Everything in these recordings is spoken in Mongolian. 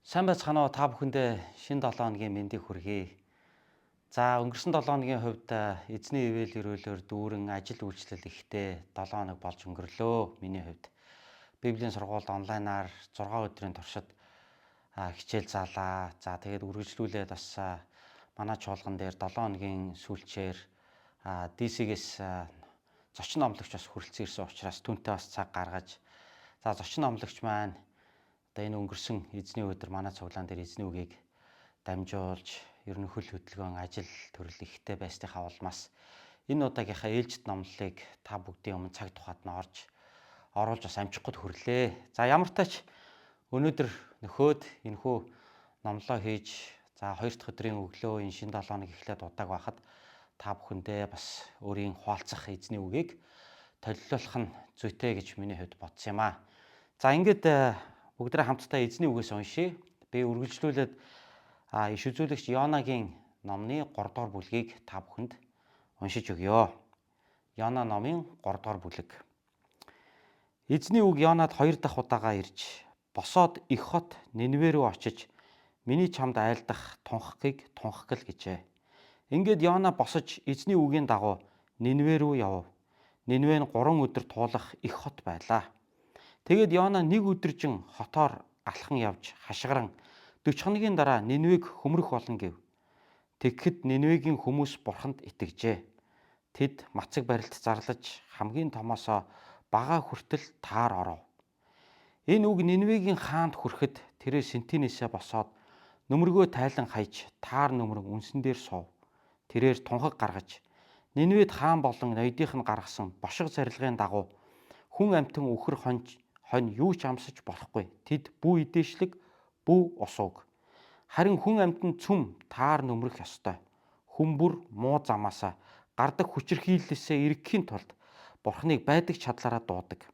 Сайн байцгаана уу та бүхэндээ шинэ 7 хоногийн мэндийг хүргэе. За өнгөрсөн 7 хоногийн хувьд эзний ивэл өрөөлөөр дүүрэн ажил үйлчлэл ихтэй 7 хоног болж өнгөрлөө. Миний хувьд Библийн сургуульд онлайнаар 6 өдрийн туршид хичээл заалаа. За тэгээд үргэлжлүүлээд бас манай чуулган дээр 7 хоногийн сүүлчээр DC-гээс зочин номлогч бас хүрэлцэн ирсэн учраас түүнтэй бас цаг гаргаж зочин номлогч маань энэ өнгөрсөн эзний өдөр манай цуглаан дээр эзний үгийг дамжуулж ерөнхий хөтөлбөрийн ажил төрөл ихтэй байсныхаа улмаас энэ удаагийнхаа ээлжид номлолыг та бүгдийн өмнө цаг тухайд нь оруулж бас амжихгүй хүрлээ. За ямар тач өнөөдөр нөхөд энэхүү номлоо хийж 2 дахь өдрийн өглөө энэ шинэ 7 хоног эхлээд удааг байхад та бүхэндээ бас өөрийн хуваалцах эзний үгийг толилуулах нь зүйтэй гэж миний хувьд бодсон юм аа. За ингээд бүгдээ хамтдаа эзний үгээс уншия. Би үргэлжлүүлээд иш үзүүлэгч Йонагийн номны 3 дугаар бүлгийг та бүхэнд уншиж өгье. Йона номын 3 дугаар бүлэг. Эзний үг Йонад 2 дахь удаага ирж, босоод их хот Нинвэ рүү очиж, миний чамд айлдах тунхагийг тунхагл гэжээ. Ингээд Йона босож эзний үгийн дагуу Нинвэ рүү явв. Нинвэ нь 3 өдөр туулах их хот байлаа. Тэгээд Йона нэг өдөржин хотоор алхан явж хашгиран 40 хоногийн дараа Нинвэг хөмрөх болно гэв. Тэгэхэд Нинвэгийн хүмүүс бурханд итгэжээ. Тэд мацаг барилт зарлаж хамгийн томоосоо бага хүртэл таар оров. Энэ үг Нинвэгийн хаанд хүрэхэд тэрээр Синтинээсээ босоод нөмргөө тайлан хаяж таар нөмрөн үнсэн дээр суув. Тэрээр тунхаг гаргаж Нинвэд хаан болон ноёдынх нь гаргасан бошиг зарилгын дагуу хүн амьтан үхэр хонь юу ч амсаж болохгүй. Тэд бүү идээшлэг, бүү усууг. Харин хүн амьтан цөм таар нөмрөх ёстой. Хүмбүр муу замаасаа гардаг хүчирхийллээсээ эргэхийн тулд Бурхныг байдаг чадлаараа дуудаг.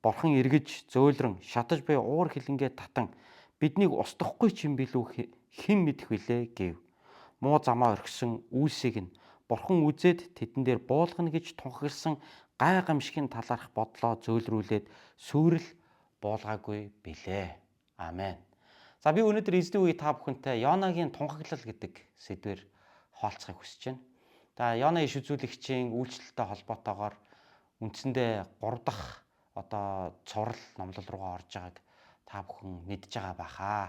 Бурхан эргэж, зөөлрөн, шатаж буй уур хилэнгээ татан биднийг устгахгүй ч юм билүү хэн мэдэх вүлээ гэв. Муу замаа орхисон үйлсийг нь Бурхан үзээд тэдэн дээр буулгана гэж тунхагласан гай гамшигын талаарх бодлоо зөөлрүүлээд сүрэл буулгаагүй билээ. Амен. За би өнөөдөр эзний үгийг та бүхэнтэй Йонагийн тунхаглал гэдэг сэдвээр хаалцахыг хүсэж байна. За Йона иш үзүүлэгчийн үйлчлэлтэй холбоотойгоор үндсэндээ 3 дахь цуврал номлол руугаа орж байгааг та бүхэн мэдж байгаа бахаа.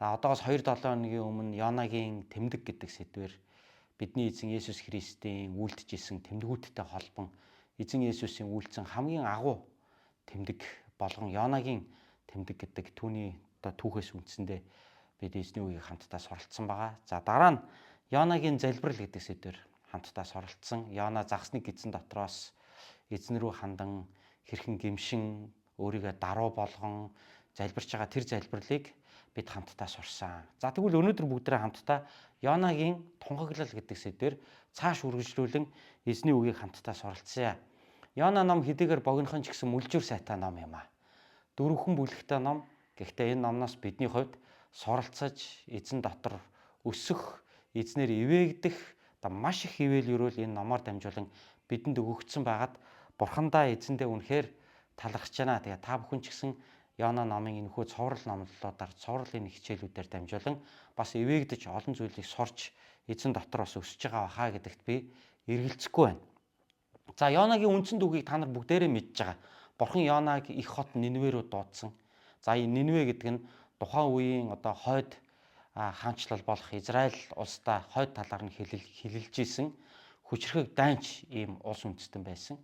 За одоогоос 2-7 хоногийн өмнө Йонагийн тэмдэг гэдэг сэдвээр бидний эзэн Есүс Христийн үйлдэж исэн тэмдгүүдтэй холбон эзэн Есүсийн үйлцэн хамгийн агуу тэмдэг болгон Йонагийн тэмдэг гэдэг түүний түүхээс үндсэндээ бид эзний үгийг хамтдаа суралцсан байгаа. За дараа нь Йонагийн залбирал гэдэг сэдвээр хамтдаа суралцсан. Йона загсны гидсэн дотроос эзэн рүү хандан хэрхэн гимшин өөрийгөө даруу болгон залбирч байгаа тэр залбирлыг бид хамтдаа сурсан. За тэгвэл өнөөдөр бүгдээ хамтдаа Йонагийн тунхаглал гэдэг сэдвээр цааш үргэлжлүүлэн эзний үгийг хамтдаа суралцъя. Йона ном хэдийгээр богинохон ч гэсэн мүлжүүр сайтай ном юм аа. 4 бүлэгтэй ном. Гэхдээ энэ номноос бидний хувьд суралцаж эзэн дотор өсөх, эзнэр ивээгдэх маш их ивэл өрөөл энэ номоор дамжуулан бидэнд өгөгдсөн байгаад Бурхандаа эзэндээ үнэхээр талархаж байна. Тэгээ та бүхэн ч гэсэн Йона номын энэхүү цуврал номлолуудаар цувралын хичээлүүдээр дамжуулан бас ивээгдэж олон зүйлийг сурч эзэн дотор бас өсөж байгаа бахаа гэдэгт би эргэлзэхгүй байна. За Йонагийн үндсэн түүхийг та нар бүгдээрээ мэдж байгаа. Бурхан Йонаг их хот Нинвэ рүү дуудсан. За энэ Нинвэ гэдэг нь тухайн үеийн хойд хаанчлал болох Израиль улстай хойд талаар нь хилэлж исэн хүчрхэг дайнч ийм улс үндэстэн байсан.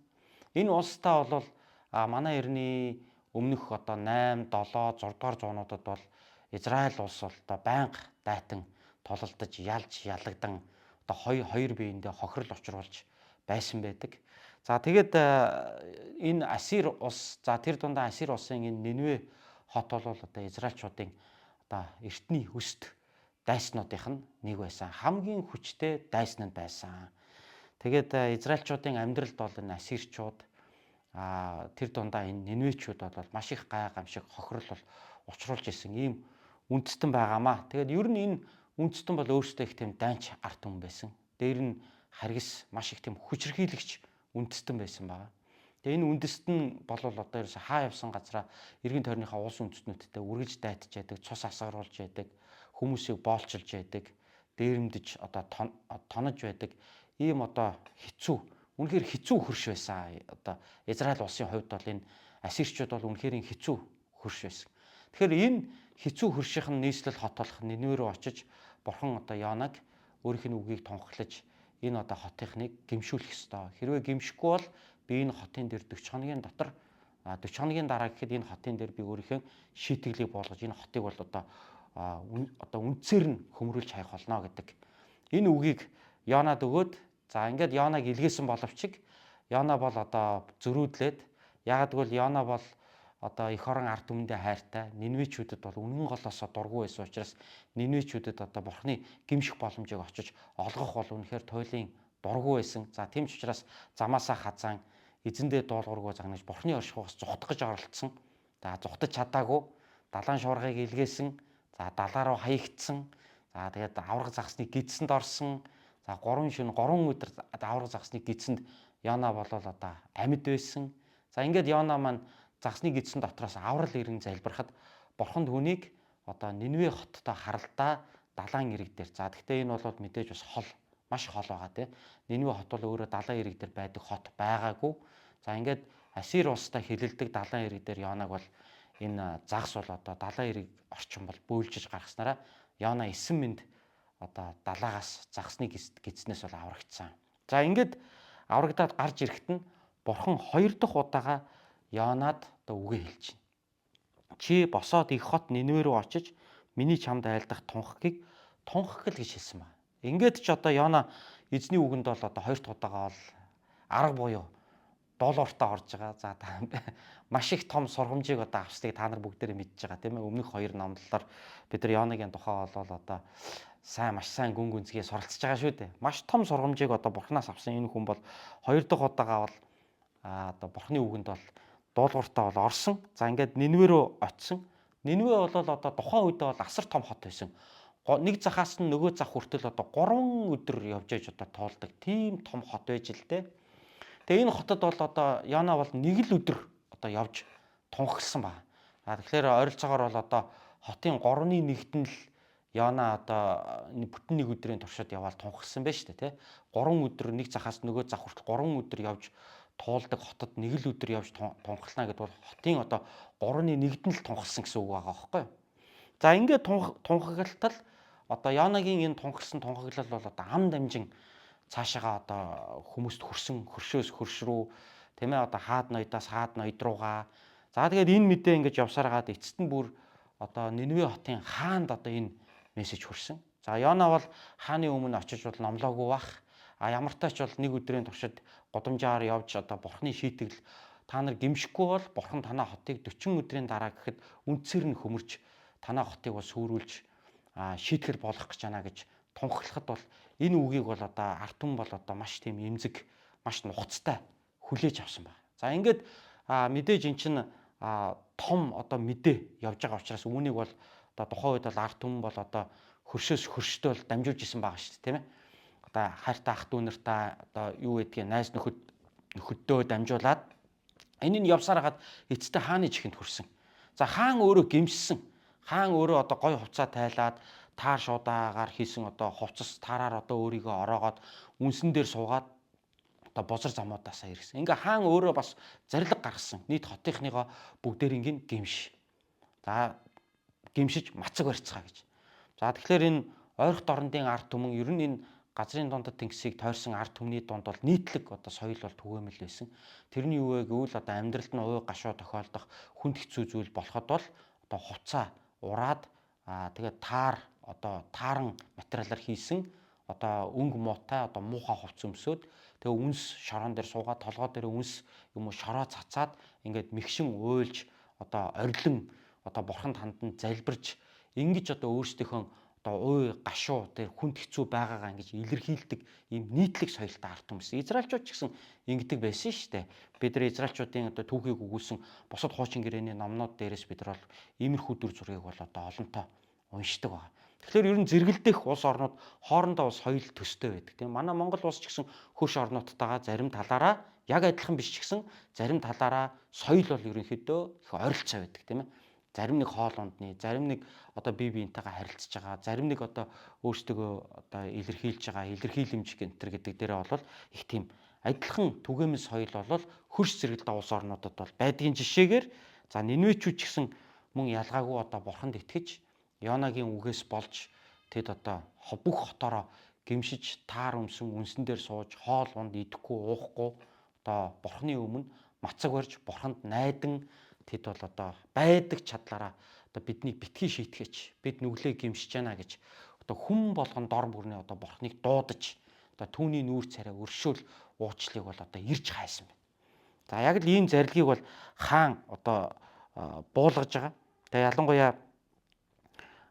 Энэ улстай бол манай эртний өмнөх 8, 7, 6 дугаар зуунуудад бол Израиль улс бол байнга дайтан тулалдаж, ялж, ялагдан хоёр биендээ хохирол учруулж байсан байдаг. За тэгээд энэ Асир улс, тэр дундаа Асир улсын энэ Нинвэ хот бол Израильчуудын эртний өст дайснуудынх нь нэг байсан. Хамгийн хүчтэй дайсан нь байсан. Тэгээд Израильчуудын амьдралд бол энэ Асирчууд тэр дундаа энэ Нинвэчүүд бол маш их гай гамшиг хохирол учруулж исэн ийм үндэстэн байгаамаа. Тэгээд ер нь энэ үндэстэн бол өөрсдөө их тийм дайнч арт хүн байсан. Дээр нь харгас маш их тийм хүчрхийлэгч үндэстэн байсан байгаа. Тэгээ энэ үндэст нь бол одоо ерөөсө хаа явсан газараа эргэн тойрныхаа улс үндэстнүүдтэй үргэлж дайтж яадаг, цус асгаруулж яадаг, хүмүүсийг боолчилж яадаг, дээрэмдэж одоо тонож байдаг ийм одоо хэцүү, үнэхээр хэцүү хөрш байсан. Одоо Израиль улсын хувьд бол энэ ассирчууд бол үнэхээр хэцүү хөрш байсан. Тэгэхээр энэ хэцүү хөршийнхэн нийслэл хот болох Нинве рүү очиж бурхан одоо Йонаг өөрийнх нь үгийг тунхаглаж энэ одоо хотынхныг гимшүүлэх ёстой. Хэрвээ гимшихгүй бол би энэ хотын дээр 40 хоногийн дотор 40 хоногийн дараа гэхэд энэ хотын дээр би өөрийнхөө шийтгэлийг болгож энэ хотыг бол одоо үндсээр нь хөмрүүлж хаях болно гэдэг. Энэ үгийг Йонад өгөөд за ингээд Йонаг илгээсэн боловч Йона бол одоо зөрүүдлээд яг гэвэл Йона бол одоо эх орон ард түмэндээ хайртай. Нинвечүүдэд бол үнэн голоосоо дургүй байсан учраас Нинвечүүдэд одоо бурхны гимших боломжийг очиж олгох бол үнэхээр туйлын дургүй байсан. За тийм ч учраас замаасаа хазаан эзэндээ дуулуургүй загнаж бурхны оршихугаас зүхтах гэж оролцсон. За зүхтаж чадаагүй далайн шуургыг илгээсэн. За далаа руу хаягдсан. За тэгээд авраг загсны гидсэнд орсон. За 3 өдөр авраг загсны гидсэнд Йона болол одоо амьд байсан. За ингээд Йона маань загсны гидсэн дотроос аврал ирэн залбирахад бурхан түүнийг одоо Нинве хоттой харалдаа далайн ирэг дээр. За гэхдээ энэ бол мэдээж бас маш хол байгаа тийм. Нинве хот бол өөрөө далайн ирэг дээр байдаг хот байгаагүй. За ингээд Ассир улстай хилэлдэг далайн ирэг дээр Йонаг бол энэ загс бол одоо далайн ирэг орчин бол бөөлжиж гаргаснараа Йона 9 минут одоо далаагаас загсны гидснээс бол аврагдсан. За ингээд аврагдаад гарч ирэхэд нь бурхан 2 дахь удаага Йонад одоо үгээ хэлж байна. Чи босоод их хот Нинве рүү очиж миний чамд айлдах тунхагийг тунхаг л гэж хэлсэн байна. Ингээд ч одоо Йона эзний үгэнд бол одоо 2 дахь удаага бол арга буюу доллартаа орж байгаа. За маш их том сургамжийг одоо авсныг та нар бүгдээрээ мэдж байгаа тийм ээ. Өмнөх 2 номлолоор бид нар Йонагийн тухай бол одоо маш сайн гүн гүнзгий суралцж байгаа шүү дээ. Маш том сургамжийг одоо бурхнаас авсан энэ хүн бол 2 дахь удаага бол одоо бурхны үгэнд бол дуулууртаа бол орсон. За ингээд Нинве рүү очисон. Нинве бол одоо тухайн үедээ бол асар том хот байсан. Нэг захаас нь нөгөө зах хүртэл одоо 3 өдөр явж ээж одоо тоолдог тийм том хот байж л дээ. Тэгээ энэ хотод бол одоо Йона бол нэг л өдөр одоо явж тунхагласан байна. Тэгэхээр ойролцоогоор бол одоо хотын 3/1-т нь л Йона одоо бүтэн нэг өдрийн туршид яваал тунхагласан байж шүү дээ, тий. 3 өдөр нэг захаас нөгөө зах хүртэл 3 өдөр явж туулдаг хотод нэг л өдөр явж тунхаглана гэдэг бол хотын одоо 3/1-т нь л тунхагласан гэсэн үг байгаа байхгүй юу. За ингээд тунхаглалтал одоо Йонагийн энэ тунхаглал бол одоо ам дамжин цаашаага одоо хүмүүст хөршөөс хөрш рүү тийм ээ одоо хаад ноёдоос хаад ноёд руугаа. За тэгээд энэ мэдээ ингэж явсараад эцэст нь бүр одоо Нинве хотын хаанд одоо энэ мессеж хүрсэн. За Йона бол хааны өмнө очиж бол номлоогүй бах. Ямар ч тач бол нэг өдрийн туршид годамжаар явж одоо бурхны шийтгэл та нар гимшихгүй бол бурхан танаа хотыг 40 өдрийн дараа гэхэд үндсээр нь хөмөрч танаа хотыг бол сүрүүлж шийтгэл болох гэж байна гэж тунхаглахад бол энэ үгийг бол одоо ард түмэн бол одоо маш тийм эмзэг, маш нухацтай хүлээж авсан байна. За ингээд мэдээж эн чинь том одоо мэдээ явж байгаа учраас үүнийг бол одоо тухайн үед бол ард түмэн бол одоо хөршөөс хөрштэй бол дамжуулж исэн байгаа шүү дээ, тийм ээ. Одоо хайртай ах дүү нартаа одоо юу гэдгийг найз нөхөддөө дамжуулаад энэ нь явсаар хагаад эцэстээ хааны чихэнд хүрсэн. За хаан өөрөө гимшсэн. Хаан өөрөө одоо гой хувцас тайлаад таар шуудаагаар хийсэн одоо хувцас таараар одоо өөрийгөө ороогоод үнсэн дээр суугаад одоо бузар замуудаасаа ирсэн. Ингээ хаан өөрөө бас зарилга гаргасан. Нийт хотынхныгоо бүгдээрийн гимш. За гимшиж мацаг барьцгаа гэж. За тэгэхээр энэ ойрхон дорндын ард түмэн ер нь энэ газрын дундад тэнгисийг тойрсон ард түмний дунд бол нийтлэг одоо соёл бол түгээмэл байсан. Тэрний юу вэ гэвэл одоо амьдралд нь ууй гашуу тохиолдох хүнд хэцүү зүйл болоход бол одоо хувцаа ураад тэгээд тааран материалаар хийсэн одоо өнгө муутай одоо муухай хувцас өмсөөд тэгээ үнс шороон дээр суугаад толгой дээр үнс юм уу шороо цацаад ингээд мэгшин уйлж одоо орилон одоо бурханд хандан залбирч ингэж одоо өөрсдийнхөө одоо ууй гашуу тэр хүнд хэцүү байгаагаа ингэж илэрхийлдэг ийм нийтлэг соёлтой ард түмс. Израильчууд ч гэсэн ингэдэг байсан шүү дээ. Бид нар израильчуудын одоо түүхийг өгүүлсэн бусад хуучин гэрээний номнууд дээрээс бид нар бол иймэрхүү дүр зургийг бол одоо олонтоо уншдаг байна. Тэгэхээр ер нь зэрэгэлдэх улс орнууд хоорондоо соёл төстэй байдаг. Тийм манай Монгол улс ч гэсэн хөрш орнуудтайгаа зарим талаараа Яг адилхан биш ч гэсэн зарим талаараа соёл бол ерөнхийдөө их ойролцоо байдаг тийм ээ. Зарим нэг хоол ундны, зарим нэг одоо бие биентэйгээ харилцаж байгаа, зарим нэг одоо өөрсдөө одоо илэрхийлж байгаа, илэрхийлэмж гэнтэр гэдэг дээрээ бол их тийм адилхан түгээмэл соёл бол хөрш зэрэгэлдээ улс орнуудад бол байдгийн жишээгээр за Нинвечүүд ч гэсэн мөн ялгаагүй одоо бурханд итгэж Йонагийн үгээс болж тэд одоо бүх хотоороо гимшиж таар өмсөн үнсэн дээр сууж хоол унд идэхгүй уухгүй одоо бурхны өмнө мацаг барьж бурханд найдан тэд бол одоо байдаг чадлаараа одоо биднийг битгий шийтгэж бид нүглээ гимшиж яана гэж одоо хүн болгон дор бүрнээ одоо бурхныг дуудаж одоо түүний нүүр царай өршөөл уучлалыг бол одоо ирж хайсан байна. За яг л ийм зарилгийг бол хаан одоо буулгаж байгаа. Тэгээ ялангуяа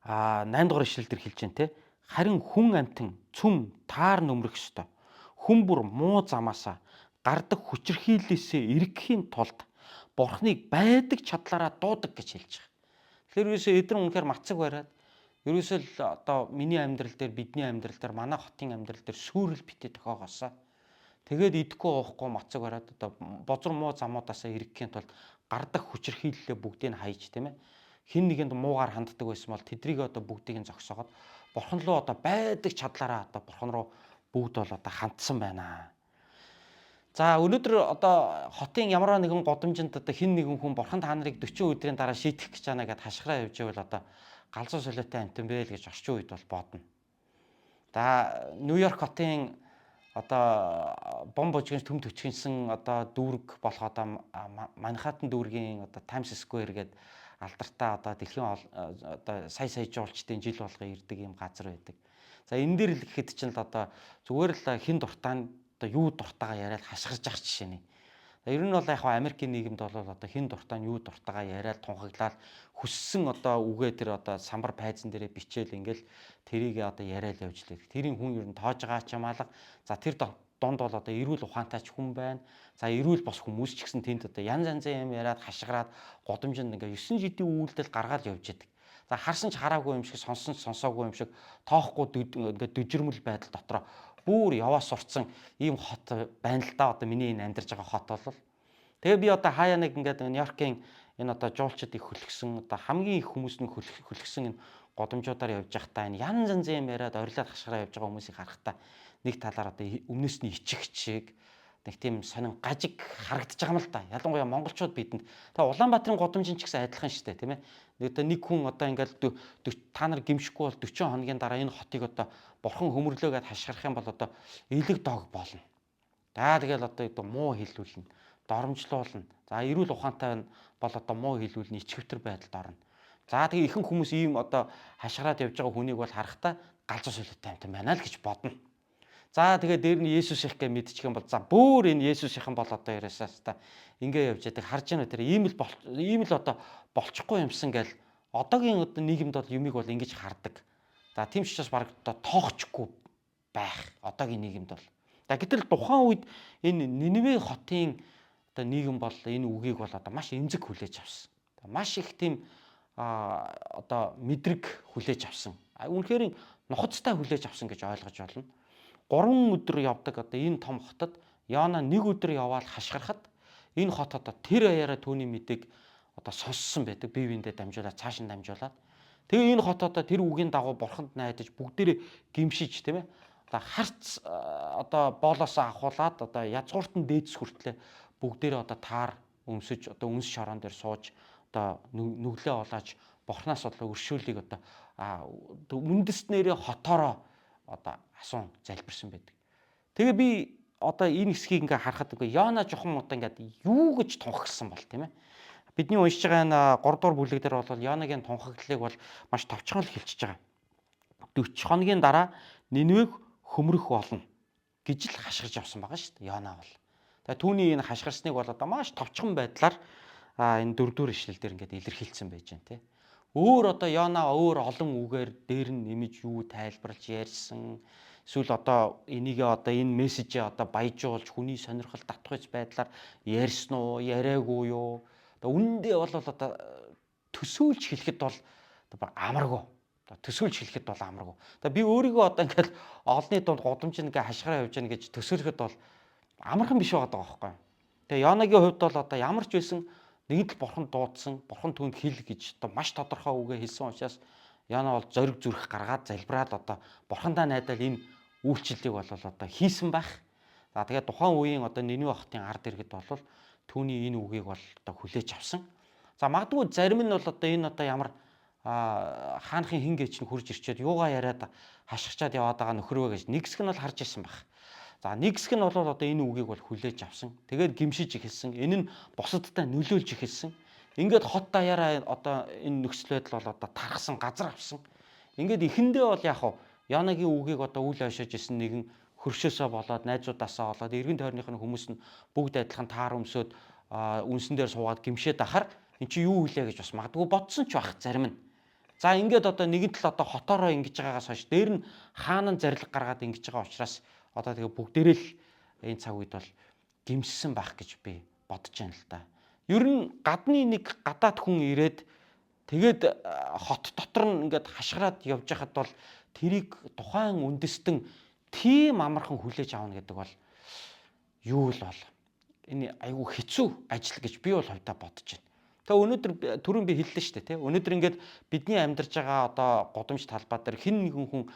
8 дугаар ишлэл дээр хэлж байна те. Харин хүн амтэн цөм таар нөмрөх ёстой. Хүн бүр муу замаасаа гардаг хүчирхийллээсээ эргэхийн тулд бурхныг байдаг чадлаараа дуудаг гэж хэлж байгаа. Тэгэхээр ерөөсөө эдгээр үнэхээр мацаг бариад ерөөсөө л одоо миний амьдрал дээр бидний амьдрал дээр манай хотын амьдрал дээр сүрэл битээ тохиогоосаа тэгээд идэхгүй уухгүй мацаг бариад одоо бозар муу замуудаасаа эргэхийн тулд гардаг хүчирхийллээ бүгдийг нь хайж тийм ээ. Хин нэгэнд муугаар ханддаг байсан бол тэдрийг одоо бүгдийг нь зогсоогоод бурхан руу одоо байдаг чадлаараа одоо бурхан руу бүгд бол одоо хандсан байна. За өнөөдөр одоо хотын ямар нэгэн годамжинд одоо хин нэгэн хүн бурхан та нарыг 40 өдрийн дараа шийтгэх гэж байна гэдээ хашгираа явж байвал одоо галзуу солиотой амтан бэ л гэж орчин үед бол бодно. За Нью-Йорк хотын одоо бом божигч төм төчгөнсөн одоо дүүрэг болох одоо Манхэттен дүүргийн одоо Times Square гэдэг алдартай одоо дэлхийн одоо сая жуулчдын жил болгоо ирдэг юм газар байдаг. За энэ дээр л гэхэд чинь л одоо зүгээр л хин дуртай одоо юу дуртайгаа яриад хашгирж ах жишээ нэ. Ер нь бол яг Америкийн нийгэмд бол одоо хин дуртай нь юу дуртайгаа яриад тунхаглаад хүссэн одоо үгээ тэр одоо самбар пайзан дээрээ бичээл ингээл тэрийг одоо яриад явж лээ. Тэрийн хүн ер нь тоож байгаа ч юм алга. За тэр донд бол одоо эрүүл ухаантайч хүн байна. За эрүүл бос хүмүүс ч гэсэн тэнд одоо янз янзын юм яриад хашгираад годомжинд ингээ 9 жилийн үйлдэл гаргаад явж идэг. За харсан ч хараагүй юм шиг сонсон ч сонсоогүй юм шиг тоохгүй ингээ дүжирмэл байдал дотроо бүр яваа сурцсан ийм хот байна л да одоо миний энэ амьдарч байгаа хот бол. Тэгээ би одоо хаяа нэг ингээд Нью-Йоркийн энэ одоо жуулчдыг хөлгсөн одоо хамгийн их хүмүүс нь хөлгсөн энэ годомжуудаар явж байхдаа энэ янз янзын юм яриад орилоод хашгираа явж байгаа хүмүүсийг харахтаа нэг талаар одоо өмнөөс нь ичих чиг нэг тийм сонин гажиг харагдаж байгаа юм л да. Ялангуяа монголчууд бидэнд. Тэгээ Улаанбаатарын годомжин ч гэсэн адилхан шүү дээ, тийм ээ. Нэг хүн одоо ингээл та нар гимшихгүй бол 40 хоногийн дараа энэ хотыг одоо бурхан хөмөрлөөгээд хашгирах юм бол одоо элэг дог болно. За тэгэл одоо муу хэлүүлнэ, доромжлуулна. За эрүүл ухаантай бол одоо муу хэлүүлнэ, ичгэвтер байдалд орно. За тэгээ ихэнх хүмүүс ийм одоо хашгираад явж байгаа хүнийг бол харахтаа галзуу солиотой амтан байна л гэж бодно. За тэгээ дээр нь Есүс их гэж мэдчих юм бол за бүр энэ Есүсийнхэн бол одоо яриасаас та ингээ явж яадаг харж байна тэр ийм л одоо болчихгүй юмсан гэл одоогийн одоо нийгэмд бол юмыг бол ингэж хардаг. За тийм ч учраас баг одоо тоохчгүй байх одоогийн нийгэмд бол. За гэтэл тухайн үед энэ Ниневе хотын одоо нийгэм бол энэ үгийг бол одоо маш эмзэг хүлээж авсан. Маш их тийм одоо мэдрэг хүлээж авсан. Үнэхээр нухацтай хүлээж авсан гэж ойлгож байна. 3 өдөр явдаг одоо энэ том хотод Йона 1 өдөр яваад хашгирахад энэ хот одоо тэр аяараа түүний мэдээг одоо сонссон байдаг бие биендээ дамжуулаад цааш нь дамжуулаад тэгээ энэ хот одоо тэр үгийн дагуу бурханд найдаж бүгдээрээ гимшиж тийм ээ одоо харц одоо боолоосоо ахуулаад одоо язгууртан дээдс хүртлээ бүгдээрээ одоо таар өмсөж одоо үнс шорон дээр сууж одоо нүглээ олоож бурхнаас бодлоо өршөөлийг одоо үндэснэрээ хотоороо одоо асуун залбирсан байдаг. Тэгээ би одоо энэ хэсгийг ингээ харахад үгүй Йона жоохон удаа ингээд юу гэж тунхагсан бол тийм ээ. Бидний уншиж байгаа энэ 3 дугаар бүлэг дээр бол Йонагийн тунхаглалыг бол маш товчхон л хэлчихэж байгаа. 40 хоногийн дараа Нинвег хөмрөх болно гэж л хашгирж авсан байгаа шүү дээ Йона бол. Тэгээ түүний энэ хашгирсныг бол одоо маш товчхон байдлаар энэ 4 дугаар ишлэл дээр ингээд илэрхийлсэн байж байна тийм. Өөр одоо Йона өөр олон үгээр дээр нь нэмж юу тайлбарлаж ярьсан. Эсвэл одоо энийгээ одоо энэ мессежээ одоо баяжуулж хүний сонирхол татгаж байдлаар ярьсан уу, яриаггүй юу? Одоо үнэндээ бол одоо төсөөлж хэлэхэд бол амаргүй. Төсөөлж хэлэхэд бол амаргүй. Одоо би өөрийгөө одоо ингээд олонний дунд годомж ингээ хашгираа явж гэнэ гэж төсөөлөхөд бол амархан биш байгаа байхгүй юу? Тэгээ Йонагийн хувьд бол одоо ямар ч байсан нэгэн л бурхан дуудсан, бурхан түүнд хэл гэж одоо маш тодорхой үгээ хэлсэн учраас Йона бол зориг зүрх гаргаад залбираад одоо бурхандаа найдаад энэ үйлчлэлийг бол одоо хийсэн байх. За тэгээд тухайн үеийн одоо Нинве хотын ард иргэд бол түүний энэ үгийг бол одоо хүлээж авсан. За магадгүй зарим нь бол одоо энэ одоо ямар хаанхын хин гээч нь хурж ирчээд юугаа яриад хашгичаад яваад байгаа нөхрөө гэж нэг хэсэг нь бол харж ирсэн байх. За нэг хэсэг нь бол одоо энэ үгийг бол хүлээж авсан. Тэгээд гимшиж эхэлсэн. Энэ нь бусадтай нөлөөлж эхэлсэн. Ингээд хот даяараа одоо энэ нөхцөл байдал бол одоо тархсан, газар авсан. Ингээд эхэндээ бол яг хав Йонагийн үгийг одоо үл ойшоож исэн нэгэн хөршөөсөө болоод найзуудаасаа болоод эргэн тойрных нь хүмүүс нь бүгд адилхан таар өмсөд үнсэн дээр суугаад гимшээд ахаар эн чи юу хүлээ гэж бас магадгүй бодсон ч байх зарим нь. За ингээд одоо нэгэн тал одоо хотоороо ингэж байгаагаас хойш дээр нь хаанан зарлиг гаргаад ингэж байгаа учраас одоо тэгээ бүгдээрээ л энэ цаг үед бол гимссэн байх гэж би бодож байна л да. Ер нь гадны нэг гадаад хүн ирээд тэгээд хот дотор нь ингээд хашгираад явж хахад бол тэрийг тухайн үндэстэн тийм амархан хүлээж авна гэдэг бол юу л бол энэ айгүй хэцүү ажил гэж би бол хувьдаа бодож байна. Тэгээ өнөөдөр түрүүн би хэллээ шүү дээ, тий. Өнөөдөр ингээд бидний амьдарч байгаа одоо гудамж талбай дээр хэн нэгэн хүн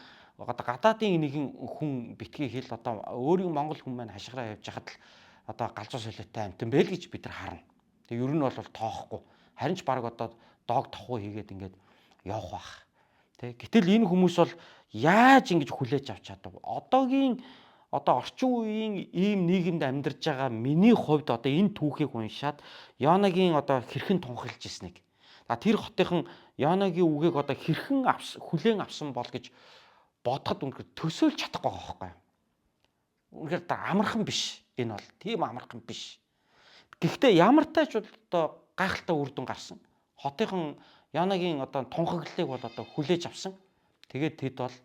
одоо гадаадын нэгэн хүн битгий хэл одоо өөрийн монгол хүн маань хашгираа явж хахад л одоо галзуу солиотой амтан байл гэж бид нар харна. Тэгээ ер нь бол тоохгүй. Харин ч баг одоо дог тохуу хийгээд ингээд явах бах. Тэ. Гэтэл энэ хүмүүс бол яаж ингэж хүлээж авч чадав? Одоогийн одоо орчин үеийн ийм нийгэмд амьдарч байгаа миний хувьд одоо энэ түүхийг уншаад Йонагийн одоо хэрхэн тунхаглаж ирснийг. Тэр хотынхан Йонагийн үгийг одоо хэрхэн хүлээн авсан бол гэж бодоход үнэхээр төсөөлж чадахгүй байгаа байхгүй юу? Үнэхээр амархан биш. Энэ бол тийм амархан биш. Гэхдээ ямар тач одоо гайхалтай үр дүн гарсан. Хотынхан Йонагийн одоо тунхаглалыг бол одоо хүлээж авсан. Тэгээд тэд бол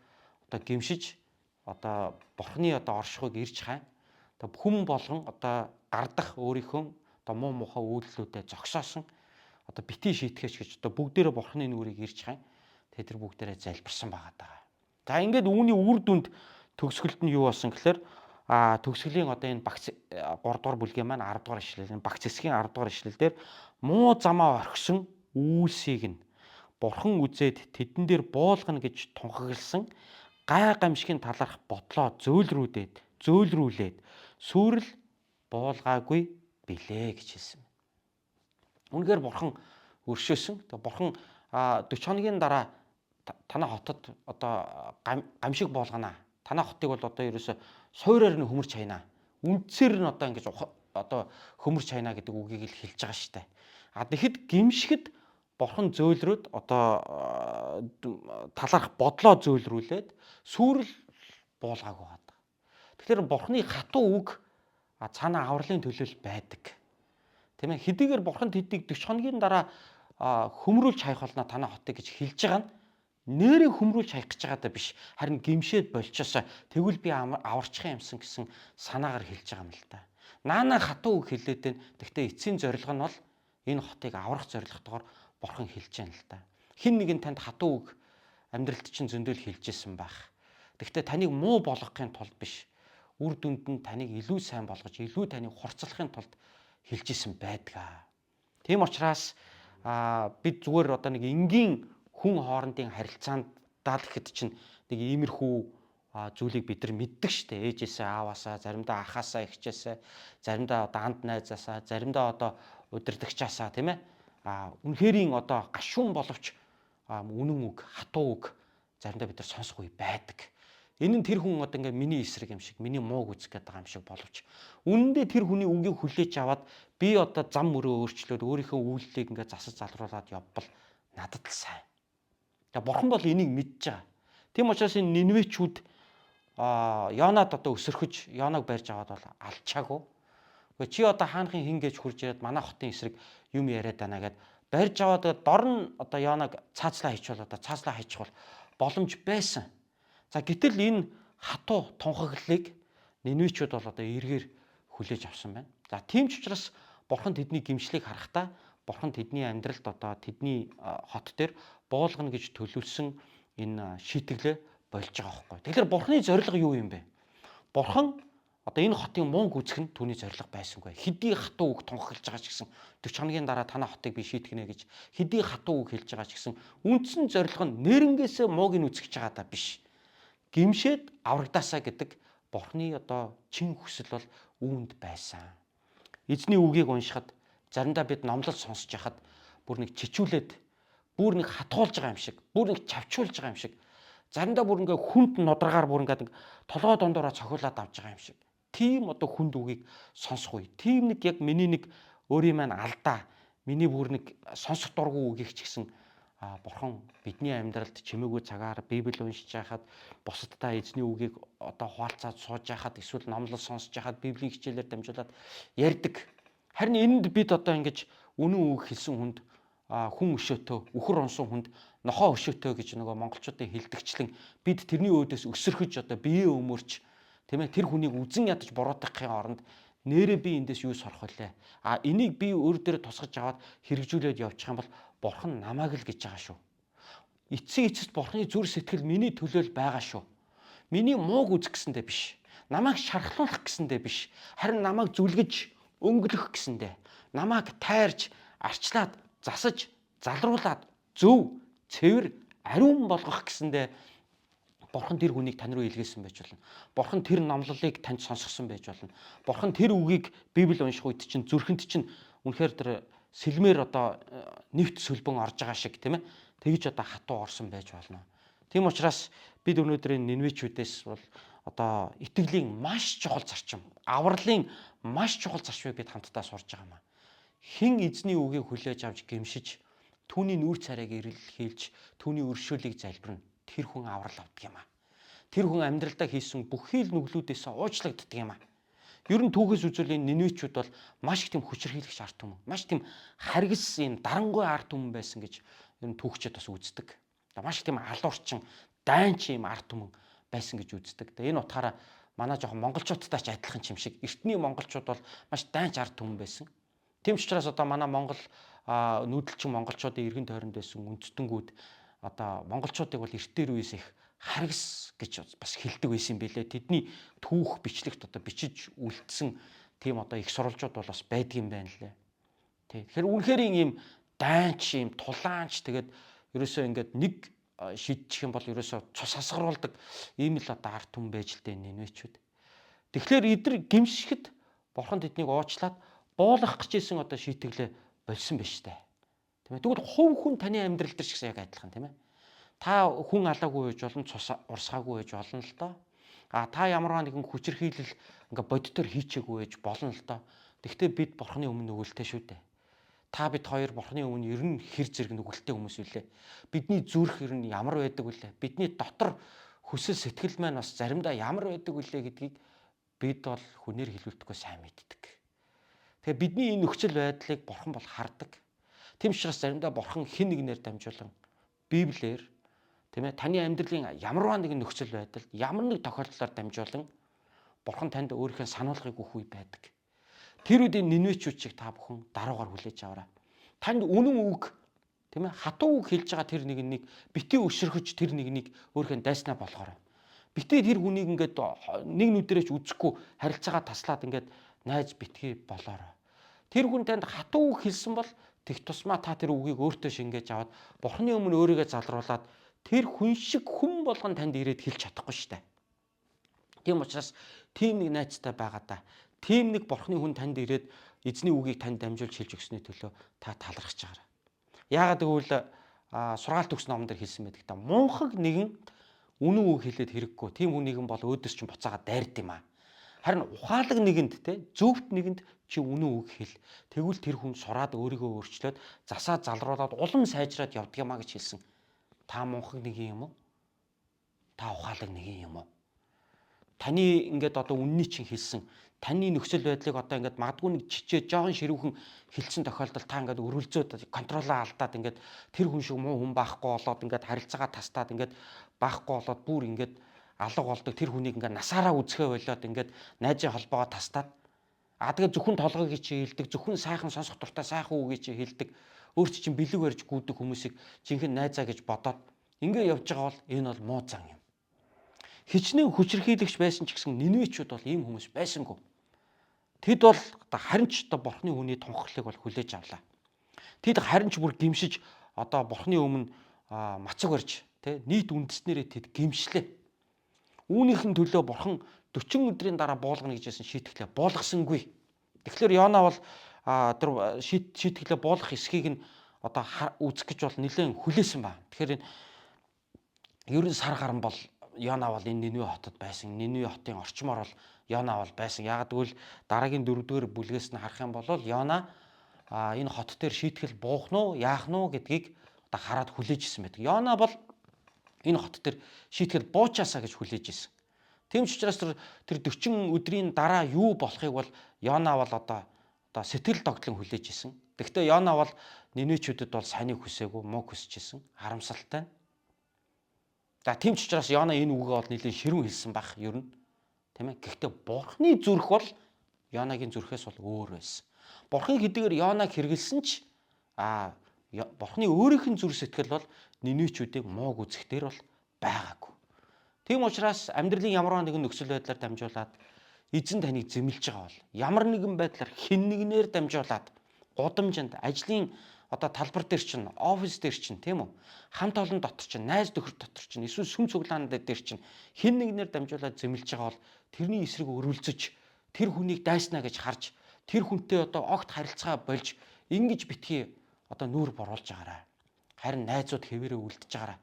одоо гимшиж одоо бурхны одоо оршихуйг ирж хайн. Одоо хүм болгон одоо гардах өөрийнхөө одоо муу мухай үйлдэлүүдэд зогсоосон. Одоо битгий шийтгэж гэж одоо бүгдээрээ бурхны нүрийг ирж хайн. Тэгээд тэр бүгдээрээ залбирсан байгаа даа. За ингээд үүний үр дүнд төгсгөлд нь юу болсон гэхээр төгсгөлийн одоо энэ багц 3 дугаар бүлгийн маань 10 дугаар ишлэл энэ багц эсгийн 10 дугаар ишлэлдэр муу замаа орхисон үүсийг нь бурхан үзээд тэдэн дээр буулгана гэж тунхагласан гай гамшигын таларх бодлоо зөөлрүүлээд сүрэл буулгаагүй билээ гэж хэлсэн. Үнэхээр бурхан өршөөсөн. Тэгээ бурхан 40 хоногийн дараа танай хотод одоо гамшиг болгоно. Танай хотыг бол одоо ерөөсө суураар нь хөмөрч хайнаа. Үндсээр нь одоо ингэж одоо хөмөрч хайнаа гэдэг үгийг л хэлж байгаа штэ. Тэгэхэд гимшгэд бурхан зөөлрөөд одоо талаарх бодлоо зөөлрүүлээд сүрэл буулгаагүй байна. Тэгэхээр бурханы хатуу үг цаанаа авралын төлөөл байдаг. Тийм ээ, хэдийгээр бурхан тэднийг 40 хоногийн дараа хөмрүүлж хаях болно танай хотыг гэж хэлж байгаа нь нэрээ хөмрүүлж хаях гэж байгаадаа биш. Харин гимшээд болчоосоо тэгвэл би аварчихсан юмсан гэсэн санаагаар хэлж байгаа юм л да. Наана хатуу үг хэлээд байна. Гэхдээ эцсийн зорилго нь бол энэ хотыг аврах зорилготойгоор бурхан хэлж байгаа юм л да. Хин нэгэн танд хатуу үг амьдралд чинь зөндөөл хэлж исэн байх. Гэхдээ таныг муу болгохын тулд биш. Үр дүнд нь таныг илүү сайн болгож, илүү таныг хурцлахын тулд хэлж исэн байдгаа. Тийм учраас бид зүгээр одоо нэг энгийн хүн хоорондын харилцаанд даалгэхэд чинь нэг иймэрхүү зүйлийг бид нар мэддэг штэ. Ээжээсээ, ааваасаа, заримдаа ахаасаа, эгчээсээ, заримдаа одоо анд найзаасаа, заримдаа одоо удирдагчаасаа, тийм ээ. Үнэхэрийн одоо гашуун боловч үнэн үг, хатуу үг заримдаа бид нар сонсох үе байдаг. Энэ нь тэр хүн одоо ингээ миний эсрэг юм шиг, миний мууг үзэх гээд байгаа юм шиг боловч үнэндээ тэр хүний үгийг хүлээж аваад би одоо зам мөрөө өөрчлөөд өөрийнхөө үйлдэлийг ингээ засаж залруулад явбал надад л сайн. Бурхан бол энийг мэдж байгаа. Тийм учраас энэ Нинвечүүд Йонад одоо өсөрхөж Йонаг барьж аваад бол алчаагүй. Гэхдээ чи одоо хаанхын хин гэж хурж ирээд манай хотын эсрэг юм яриад байна гэд барьж аваад дор нь одоо Йонаг цаацлаа хийчихвэл одоо цаацлаа хийчих бол боломж байсан. За гэтэл энэ хатуу тунхаглалыг Нинвечүүд бол одоо эргээр хүлээж авсан байна. За тийм ч учраас бурхан тэдний гимшлийг харахтаа бурхан тэдний амьдралд одоо тэдний хот дээр буулгана гэж төлөвлөсөн энэ шийтгэлээ болж байгаа байхгүй. Тэгэхээр бурханы зорилго юу юм бэ? Бурхан одоо энэ хотын мунг үзэх нь түүний зорилго байсангүй. Хэдий хатуу үг тунхаглаж байгаа ч гэсэн 40 хоногийн дараа танай хотыг би шийтгэнэ гэж хэдий хатуу үг хэлж байгаа ч гэсэн үндсэн зорилго нь нэрнгээсээ мууг нь үзэж байгаа даа биш. Гимшээд аврагдаасаа гэдэг Бурхны одоо чин хүсэл бол үүнд байсан. Эзний үгийг уншихад заримдаа бид номлол сонсож яхад бүр нэг чичүүлээд бүр нэг хатгуулж байгаа юм шиг, бүр нэг чавчуулж байгаа юм шиг, заримдаа бүр ингээ хүнд нодрагаар бүр ингээ толгой дондороо цохиулаад авч байгаа юм шиг. Тийм одоо хүнд үгийг сонсох үе. Тийм нэг яг миний нэг өөрийн маань алдаа, миний бүр нэг сонсох дургүй үгийг ч гэсэн Бурхан бидний амьдралд чимээгүй цагаар Библийг уншиж байхад, бусадтай эзний үгийг одоо хуалцаад сууж байхад, эсвэл номлол сонсож байхад Библийн хичээлээр дамжуулаад ярьдаг. Харин энэнд бид одоо ингэж үнэн үг хэлсэн хүнд хүн өшөөтөө, үхэр унсан хүнд нохоо өшөөтөө гэж нөгөө монголчуудын хэлдэгчлэн бид тэрний өөдөөс өсөрхөж одоо биеэ өмөрч тийм ээ тэр хүнийг үзэн ядаж буруутгахын оронд нэрээ би эндээс юу сорох вүлээ. Энийг би өөр дээрээ тусгаж аваад хэрэгжүүлээд явчих юм бол Бурхан намайг л гэж байгаа шүү. Эцсийн эцэст Бурханы зүр сэтгэл миний төлөөл байгаа шүү. Миний мууг үзэх гэсэндээ биш. Намайг шархлуулах гэсэндээ биш. Харин намайг зүлгэж өнгөлөх гэсэндээ. Намайг тайрч, арчлаад, засаж, залруулад, зөв, цэвэр, ариун болгох гэсэндээ Бурхан тэр хүнийг тань руу илгээсэн байж болно. Бурхан тэр номлолыг танд сонсгосон байж болно. Бурхан тэр үгийг Библи унших үед чинь зүрхэнд чинь үнэхээр тэр сэлмээр одоо нэвт сөлбөн орж байгаа шиг тийм ээ. Тэгж одоо хатуу орсон байж болно. Тийм учраас бид өнөөдрийн нинвичүүдээс бол одоо итгэлийн маш чухал зарчим, авралын маш чухал зарчмыг бид хамтдаа сурж байгаа юм. Хэн эзний үгийг хүлээж авч гэмшиж түүний нүүр царайг эрэлхийлж түүний өршөөлийг залбирна. Тэр хүн аврал авдаг юм аа. Тэр хүн амьдралдаа хийсэн бүхий л нүглүүдээс уучлагддаг юм аа. Ер нь түүхээс үзвэл энэ нинвичүүд бол маш их тийм хүчирхийлэгч арт түмэн, маш тийм харгас юм дарангуй арт түмэн байсан гэж ер нь түүхчид бас үздэг. Маш их тийм алуурчин, дайнч юм арт түмэн байсан гэж үздэг. Энэ утгаараа манай жоохон монголчуудтай ч адилхан юм шиг эртний монголчууд бол маш дайнч арт түмэн байсан. Тийм ч учраас одоо манай монгол нүүдэлчин монголчуудын эргэн тойронд байсан үндэстэнгүүд одоо монголчуудыг бол эртээр үеэс их харгас гэж бас хэлдэг байсан юм билээ. Тэдний түүх бичлэгт одоо бичиж үлдсэн тийм одоо их сурвалжууд бол бас байдаг юм байна лээ. Тэгэхээр үнэхээр ийм дайнч юм тулаанч тэгээд ерөөсөө ингээд нэг шийдчих юм бол ерөөсөө цус асгаруулдаг ийм л одоо арт түмэн байж л дээ нинвичүүд. Тэгэхээр эдгээр гимшихэд Бурхан тэднийг уучлаад буулгах гэжсэн одоо шийтгэлээ болсон байж таа. Тийм ээ. Тэгвэл хувь хүн таны амьдрал дээр ч гэсэн яг адилхан тийм ээ. Та хүн алаагүй байж болно, цус урсгаагүй байж болно л доо. Та ямарваа нэгэн хүчирхийлэл ингээ бодитоор хийчээгүй байж болно л доо. Гэхдээ бид Бурханы өмнө нүгэлтэй шүү дээ. Та бид хоёр Бурханы өмнө ер нь хэр зэрэг нүгэлтэй хүмүүс үлээ. Бидний зүрх ер нь ямар байдаг вүлээ? Бидний дотор хүсэл сэтгэл маань бас заримдаа ямар байдаг вүлээ гэдгийг бид бол хүнээр хэлүүлдэхгүй сайн мэддэг. Тэгэхээр бидний энэ нөхцөл байдлыг Бурхан бол хардаг. Тийм учраас заримдаа Бурхан хэн нэгнээр дамжуулан Библиэр тийм ээ таны амьдралын ямарваа нэгэн нөхцөл байдал ямар нэг тохиолдлоор дамжуулан Бурхан танд өөрийнхөө сануулгыг өгөх үе байдаг. Тэр үеийн нинвичүүдчийг та бүхэн даруугаар хүлээж аваарай. Танд үнэн үг тийм ээ хатуу үг хэлж байгаа тэр нэг битгий өшрөхөж тэр нэг өөрийнхөө дайснаа болгоорой. Битгий тэр хүнийг ингээд нэг нүдэрээч үзэхгүй харилцаагаа таслаад ингээд найз битгий болоорой. Тэр хүн танд хатуу үг хэлсэн бол тех тусмаа та тэр үгийг өөртөө шингээж аваад Бурханы өмнө өөрийгөө залруулад тэр хүн шиг хүн болгон танд ирээд хэлж чадахгүй шүү дээ. Тийм учраас тийм нэг найзтай байгаа да. Тийм нэг Бурханы хүн танд ирээд эзний үгийг танд дамжуулж хэлж өгсөний төлөө та талархаж байгаарай. Яагаад гэвэл сургаалт төгс номон дээр хэлсэн байдаг та мунхаг нэгэн үнэн үг хэлээд хэрэггүй. Тийм хүнийг бол өөдөөс чинь буцаагаад дайрд юм аа. Харин ухаалаг нэгэнд те зөвхт нэгэнд чи үнэн үг хэл. Тэгвэл тэр хүн сураад өөрийгөө өөрчлөөд засаа залруулад улам сайжраад явдаг юмаа гэж хэлсэн. Та мунхаг нэг юм уу? Та ухаалаг нэг юм уу? Таны ингээд одоо үнний чинь хэлсэн. Таны нөхцөл байдлыг одоо ингээд магадгүй нэг жижиг жоохон ширүүхэн хэлсэн тохиолдолд та ингээд өрөвлзөөд контролоо алдаад ингээд тэр хүн шиг муу хүн байхгүй болоод ингээд харилцаагаа тастаад ингээд байхгүй болоод бүр ингээд алга болдог тэр хүнийг ингээд насаараа үзэхэ болоод ингээд найзын холбоогоо тастаад тэгээд зөвхөн толгойг чи хэлдэг зөвхөн сайхан сонсох дуртай сайхан үгийг чи хэлдэг өөрт чинь бэлэг барьж гүйдэг хүмүүсийг жинхэнэ найзаа гэж бодоод ингээд явж байгаа бол энэ бол муу зан юм. хичнээн хүчрхийлэгч байсан ч гэсэн Нинвечүүд бол ийм хүмүүс байсангүй. Тэд бол харин ч Бурхны үний тунхаглалыг бол хүлээж авлаа. Тэд харин ч бүр гимшиж Бурхны өмнө мацаг барьж нийт үндэснэрээ тэд гимшлээ. Үүнийхэн төлөө Бурхан 40 өдрийн дараа буулгана гэжсэн шийтгэлээ буулгасангүй. Тэгэхээр Йона бол тэр шийтгэлээ буулгах эсхийг нь үзэх гэж бол нэлээд хүлээсэн ба. Тэгэхээр ерөн сар гарan бол Йона бол энэ Нинве хотод байсан. Нинве хотын орчмоор бол Йона бол байсан. Яг гэвэл дараагийн 4-р бүлгээс нь харах юм бол Йона энэ хот дээр шийтгэл буух нь уу, яах нь уу гэдгийг хараад хүлээж исэн байдаг. Йона бол энэ хот дээр шийтгэл буучаасаа гэж хүлээж исэн. Тийм ч учраас тэр 40 өдрийн дараа юу болохыг бол Йона бол сэтгэл догтлон хүлээж исэн. Гэхдээ Йона бол Нинвечүүдэд бол сайныг хүсээгүй, муу хүсэж исэн. Харамсалтай. За тийм ч учраас Йона энэ үгээ бол нэлийн ширүүн хэлсэн байх ер нь. Тийм ээ. Гэхдээ Бурхны зүрх бол Йонагийн зүрхээс бол өөр байсан. Бурхан хэдийгээр Йонаг хэрэгэлсэн ч Бурхны өөрийнх нь зүрх сэтгэл бол Нинвечүүдийг мууг үзэхтэр бол байгаагүй. Тийм учраас амьдралын ямар нэгэн нөхцөл байдлаар дамжуулаад эзэн таныг зэмлэж байгаа бол ямар нэгэн байдлаар хэн нэгнээр дамжуулаад гудамжинд ажлын талбар дээр чинь, офис дээр чинь тийм үү? Хамт олон дотор чинь, найз нөхөр дотор чинь, эсвэл сүм цуглаан дээр чинь хэн нэгнээр дамжуулаад зэмлэж байгаа бол тэрний эсрэг өрүүлзэж тэр хүнийг дайснаа гэж харж тэр хүнтэй огт харилцаа болж ингэж битгий нүүр боруулж байгаарай. Харин найзууд хэвээрээ үлдэж байгаарай.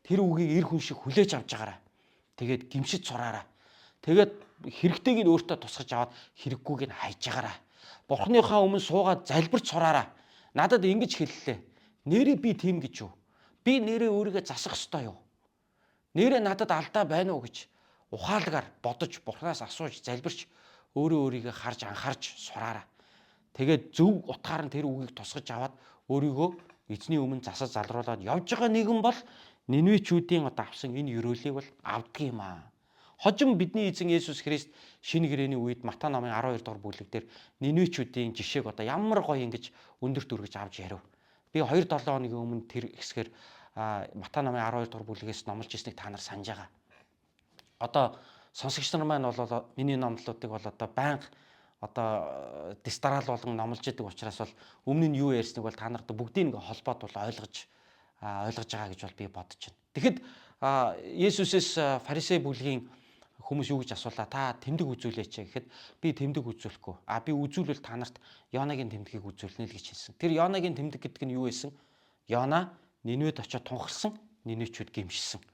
Тэр үгийг эр хүн шиг хүлээж авч байгаарай. Тэгээд гимшиж сураарай. Тэгээд хэрэгтэйг нь өөртөө тусгаж аваад хэрэггүйг нь хайж байгаарай. Бурхныхаа өмнө суугаад залбирч сураарай. Надад ингэж хэллээ. Нэрээ би тийм гэж юу? Би нэрээ өөрийгөө засах ёстой юу? Нэрээ надад алдаа байна уу гэж ухаалгаар бодож Бурханаас асууж залбирч өөрийгөө харж анхаарч сураарай. Тэгээд зөв утгаар нь тэр үгийг тусгаж аваад өөрийгөө эзний өмнө засаж залруулад явж байгаа нэгэн бол Нинвечүүдийн авсан энэ ёроолыг бол авдаг юм аа. Хожим бидний эзэн Есүс Христ шинэ гэрээний үед Матай номын 12 дугаар бүлэг дээр Нинвечүүдийн жишээг ямар гоё ингэж өндөр дүргэж авч ярив. Би 2-7 хоногийн өмнө тэр хэсгээр Матай номын 12 дугаар бүлгээс номлож ирснийг та нар санаж байгаа. Сонсогч нар маань бол миний номлолуудыг бол байнга дистарал болгон номлож идэг учраас бол өмнө нь юу ярьсныг бол та нарт бүгдийг ингээ холбоод бол ойлгож байгаа гэж бол би бодож байна. Тэгэхэд Есүсээс фарисей бүлгийн хүмүүс юу гэж асуулаа? Та тэмдэг үзүүлээч гэхэд би тэмдэг үзүүлэхгүй. Би үзүүлвэл та нарт Йонагийн тэмдгийг үзүүлнэ л гэж хэлсэн. Тэр Йонагийн тэмдэг гэдэг нь юу байсан? Йона Нинвед очиод тунхагласан, Нинвечүүд гимшсэн.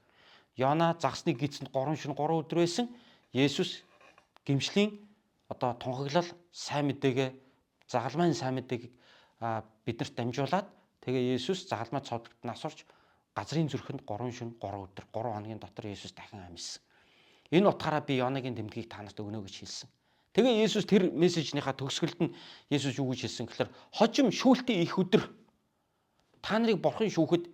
Йона загсныг гисэнд 3 шөнө 3 өдөр байсан. Есүс гимшлийн тунхаглал сайн мэдээгээ загалмайн сайн мэдээг биднэрт дамжуулаад тэгээ Есүс загалмай цовдогт насурч газрын зүрхэнд 3 шөнө 3 өдөр 3 хоногийн дотор Есүс дахин амьсан. Энэ утгаараа би Йонагийн тэмдгийг та нарт өгнө гэж хэлсэн. Тэгээ Есүс тэр мессежнийхаа төгсгөлд нь Есүс юу гэж хэлсэн гэхээр хожим шүүлтийн их өдөр та нарыг Бурхан шүүхэд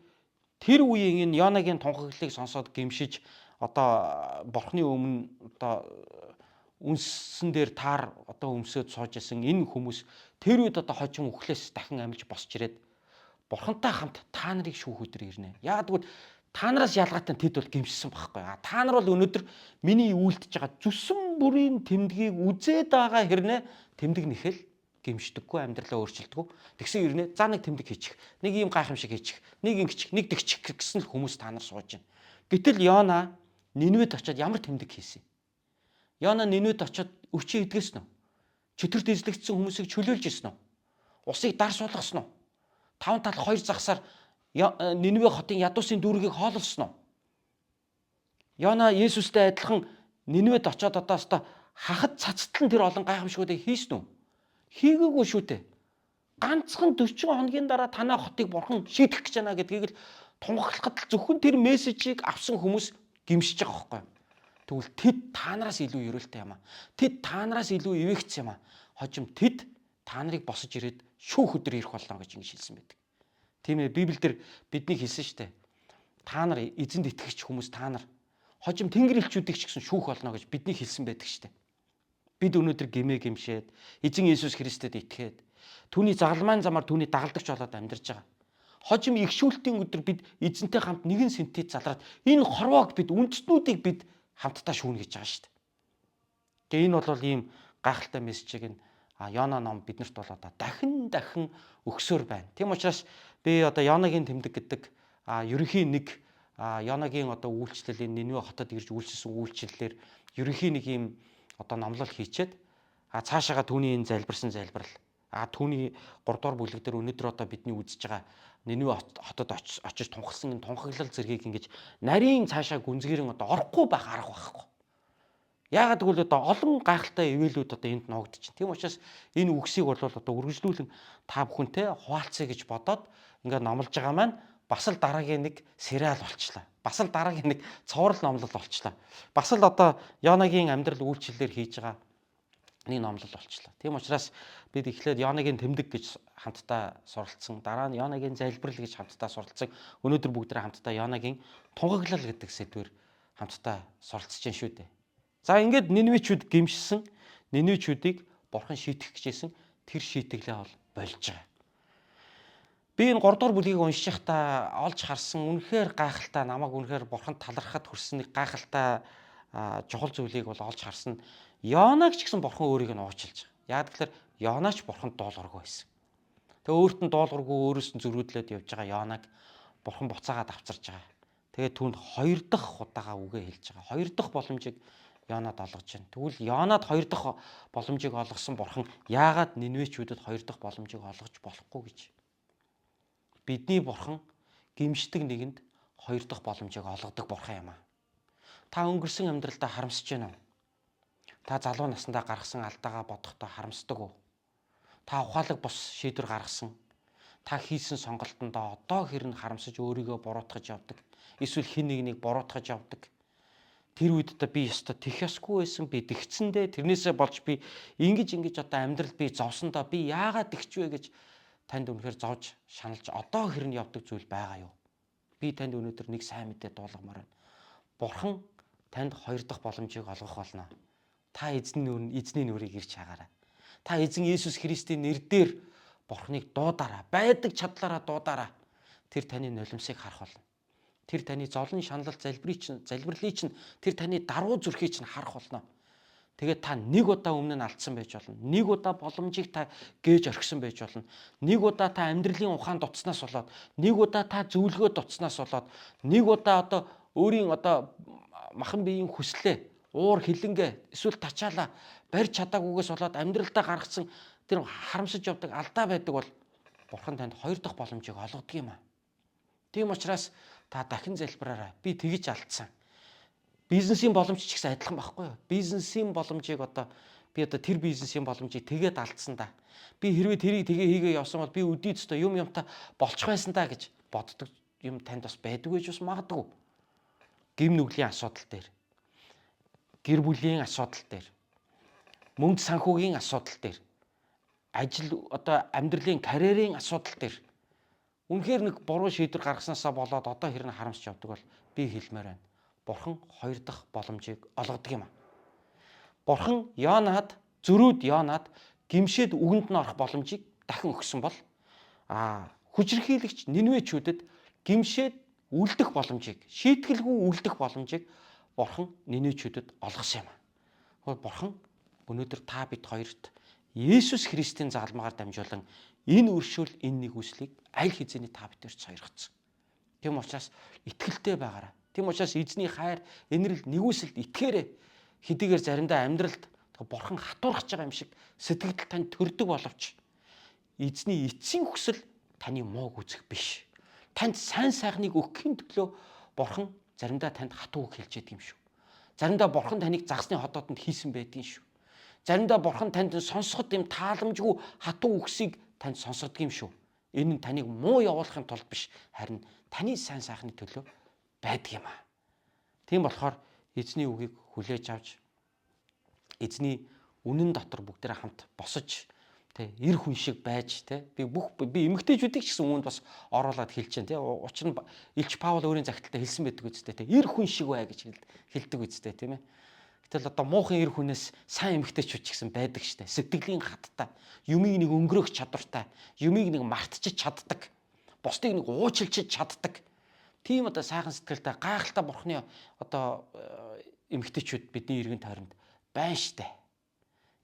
тэр үеийн энэ Йонагийн тунхаглалыг сонсоод гимшиж Бурханы өмнө үнсэн дээр таар өмсөд сууж исэн энэ хүмүүс тэр үед хожим өхлөөс дахин амьж босч ирээд Бурхантай хамт та нарыг шүүх өдөр ирнэ. Яг тэгвэл та нараас ялгаатай тэд бол гимшсэн байхгүй. Та нар бол өнөөдөр миний үйлдэж байгаа зүсэн бүрийн тэмдгийг үзээд байгаа хэрнээ тэмдэг нэхэл гимшдэггүй, амьдралаа өөрчилдөг. Тэгсэн ирнэ за нэг тэмдэг хийчих. Нэг ийм гайхамшиг хийчих. Нэг ингэчих, нэг тэгчих гэсэн л хүмүүс та нар сууж байна. Гэтэл Йона Нинвед очиод ямар тэмдэг хийсэн? Йона Нинвед очиод өвчөө эдгэсэн үү? Чөтгөрт эзлэгдсэн хүмүүсийг чөлөөлж исэн үү? Усыг дар суулгасан уу? 5 тал 2 загсаар Нинве хотын ядуусын дүүргийг хооллосон уу? Йона Есүстэй адилхан Нинвед очиод хахад цацтлан тэр олон гайхамшгуудыг хийсэн үү? Хийгээгүй шүү дээ. Ганцхан 40 хоногийн дараа танай хотыг Бурхан шийдэх гэж байна гэдгийг л тунхаглахад зөвхөн тэр мессежийг авсан хүмүүс гимшиж байгаа байхгүй. Тэгвэл тэд та нараас илүү ерөөлтэй юм аа. Тэд та нараас илүү ивэгц юм аа. Хожим тэд та нарыг босож ирээд шүүх өдөр ирэх болно гэж ингэж хэлсэн байдаг. Тийм ээ, Библиэлд бидний хэлсэн шүү дээ. Та нар эзэнд итгэгч хүмүүс та нар хожим тэнгэр элчүүдийг ч гэсэн шүүх болно гэж бидний хэлсэн байдаг шүү дээ. Бид өнөөдөр гимээ гимшээд эзэн Есүс Христэд итгээд түүний загалмайн замаар түүний дагалдагч болоод амьдарч байгаа. Хожим их шүүлтийн өдөр бид эзэнтэй хамт нэгэн синтез залраад энэ хорвоог бид үндэстнүүдийг бид хамтдаа шүүнэ гэж байгаа шүү дээ. Тэгээ энэ бол ийм гайхалтай мессежийг нь Йона ном биднэрт бол одоо дахин өгсөөр байна. Тийм учраас би одоо Йонагийн тэмдэг гэдэг ерөнхий нэг Йонагийн одоо үйлчлэлийн Нинве хотод ирж үйлчилсэн үйлчлэлээр ерөнхий нэг ийм одоо номлол хийчээд цаашаага түүний энэ залбирсан залбирал түүний 3 дугаар бүлэг дээр өнөөдөр одоо бидний үзэж байгаа Нинве хотод очиж тунхагласан энэ тунхаглал зэргийг ингэж нарийн цаашаа гүнзгийрэн одоо орохгүй байх арга байхгүй. Яагаад гэвэл одоо олон гайхалтай ивэлүүд одоо энд ногдож байна. Тийм учраас энэ үгсийг бол одоо үргэлжлүүлэн та бүхэнтэй хуваалцъя гэж бодоод ингээд номлож байгаа маань бас л дараагийн нэг сериал болчлаа. Бас л дараагийн нэг цоврал номлол болчлаа. Бас л одоо Йонагийн амьдрал үйлчлэлээр хийж байгаа нэг номлол болчлаа. Тийм учраас бид эхлээд Йонагийн тэмдэг гэж хамтдаа суралцсан. Дараа нь Йонагийн залбирал гэж хамтдаа суралцсан. Өнөөдөр бүгдээ хамтдаа Йонагийн тунхаглал гэдэг сэдвээр хамтдаа суралцж байна шүү дээ. За ингээд Нинвечүүд гимшсэн, Нинвечүүдийг бурхан шийтгэх гэжсэн тэр шийтгэлээ бол болж байгаа. Би энэ 3 дугаар бүлгийг уншиж байхдаа олж харсан үнэхээр гайхалтай намайг үнэхээр бурханд талархахад хүрсэн нэг гайхалтай чухал зүйлийг бол олж харсан. Йонаг ч гэсэн бурхан өөрийг нь уучлж байгаа. Яг тэгэхээр Йонач бурханд дуулуургүй байсан. Тэгээ өөрт нь дуулуургүй өөрөөс нь зөрүүдлээд явж байгаа Йонаг бурхан буцаагаад авчирж байгаа. Тэгээ түүнд 2 дахь удаага үгээ хэлж байгаа. 2 дахь боломжийг Йонад олгож байна. Тэгвэл Йонад 2 дахь боломжийг олгосон бурхан яагаад Нинвечүүдэд 2 дахь боломжийг олгож болохгүй гэж? Бидний бурхан гимшдэг нэгэнд 2 дахь боломжийг олгодог бурхан юм аа. Та өнгөрсөн амьдралдаа харамсаж байна уу? Та залуу наснда гаргасан алдаагаа бодохдоо харамсдаг уу? Та ухаалаг бус шийдвэр гаргасан. Та хийсэн сонголтондоо одоо хэрнэ харамсаж өөрийгөө буруутгаж явдаг. Эсвэл хэн нэгнийг буруутгаж явдаг. Тэр үед би ёстой тэх ёсгүй байсан, би тэгцэндээ тэрнээсээ болж би ингэж одоо амьдрал би зовсондоо би яагаад тэгч вэ гэж танд үнэхээр зовж шаналж одоо хэрнэ явдаг зүйл байгаа юу? Би танд өнөөдөр нэг сайн мэдээ дуулгамаар байна. Бурхан танд 2 дахь боломжийг олгох болно. Та эзний нүрийг ирж хаагаарай. Та эзэн Есүс Христийн нэрээр Бурханыг дуудаарай. Байдаг чадлаараа дуудаарай. Тэр таны нулимсыг харах болно. Тэр таны зовлон шаналл залбирлыг чинь тэр таны даруй зүрхийг чинь харах болно. Тэгээд та нэг удаа өмнө нь алдсан байж болно. Нэг удаа боломжийг та гээж орхисон байж болно. Нэг удаа та амьдралын ухаан дутснаас болоод, нэг удаа та зөвлөгөө дутснаас болоод, нэг удаа одоо өөрийн одоо махан биеийн хүслээ, уур хилэнгээ, эсвэл тачаалаа барьж чадаагүйгээс болоод амьдралдаа гаргасан тэр харамсаж явдаг алдаа байдаг бол Бурхан танд 2 дахь боломжийг олгодог юм аа. Тийм учраас та дахин залбираарай. Би тэгж алдсан. Бизнесийн боломж ч гэсэн адилхан байхгүй юу? Бизнесийн боломжийг би тэр бизнесийн боломжийг тэгээд алдсан да. Би хэрвээ тэрийг тэгээ хийгээ явсан бол би өдий өстой юмтай болчих байсан да гэж боддог юм танд бас байдаг гэж бас магадгүй. Гим нүглийн асуудал дээр, гэр бүлийн асуудал дээр, мөнгө санхүүгийн асуудал дээр, ажил амьдралын карьерийн асуудал дээр үнэхээр нэг буруу шийдвэр гаргаснасаа болоод одоо хэрнэ харамсч явдаг бол би хэлмээр байна. Бурхан 2 дахь боломжийг олгодог юм аа. Бурхан зөрүүд Йонад гимшээд үгэнд нь орох боломжийг дахин өгсөн бол хүчирхийлэгч Нинвечүүдэд гимшээд үлдэх боломжийг, шийтгэлгүй үлдэх боломжийг Бурхан Нинвечүүдэд олгосон юм аа. Бурхан өнөөдөр та бид хоёрт Есүс Христийн загалмаагаар дамжуулан энэ өршөөл энэ нэгүслийг аль хэзээний та бидэрт сойргоцсон. Тийм учраас итгэлтэй байгаарай. Тийм учраас эзний хайр, энэрл нэгүсэлд итгээрэй. Хэдийгээр заримдаа амьдралд бурхан хатуурхаж байгаа юм шиг сэтгэл тань төрдөг боловч эзний эцсийн хүсэл таны мууг үзэх биш. Танд сайн сайхныг өгөхийн төлөө бурхан заримдаа танд хатуу үг хэлж яадаг юм шүү. Заримдаа бурхан таныг загсны хотоодонд хийсэн байдгийн шүү. Заримдаа бурхан танд сонсоход юм тааламжгүй хатуу үгсийг танд сонсгодог юм шүү. Энэ нь таныг муу явуулахын тулд биш, харин таны сайн сайхны төлөө байдаг юм аа. Тийм болохоор эзний үгийг хүлээж авч эзний үнэн дотор бүгдээрээ хамт босож эр хүн шиг байж би эмэгтэйчүүдийг ч гэсэн үүнд бас оруулаад хэлж байна. Учир нь Илч Паул өөрийн загталтаа хэлсэн байдаг үстэй. Эр хүн шиг бай гэж хэлдэг үстэй тийм ээ. Гэтэл муухан эр хүнээс сайн эмэгтэйчүүд ч гэсэн байдаг штэ. Сэтгэлийн хаттай, юмыг нэг өнгөрөөх чадвартай, юмыг нэг мартчих чаддаг, бусдыг нэг уучлж чаддаг. Тийм сайхан сэтгэлтэй гайхалтай бурхны эмэгтэйчүүд бидний эргэн тойронд байна штэ.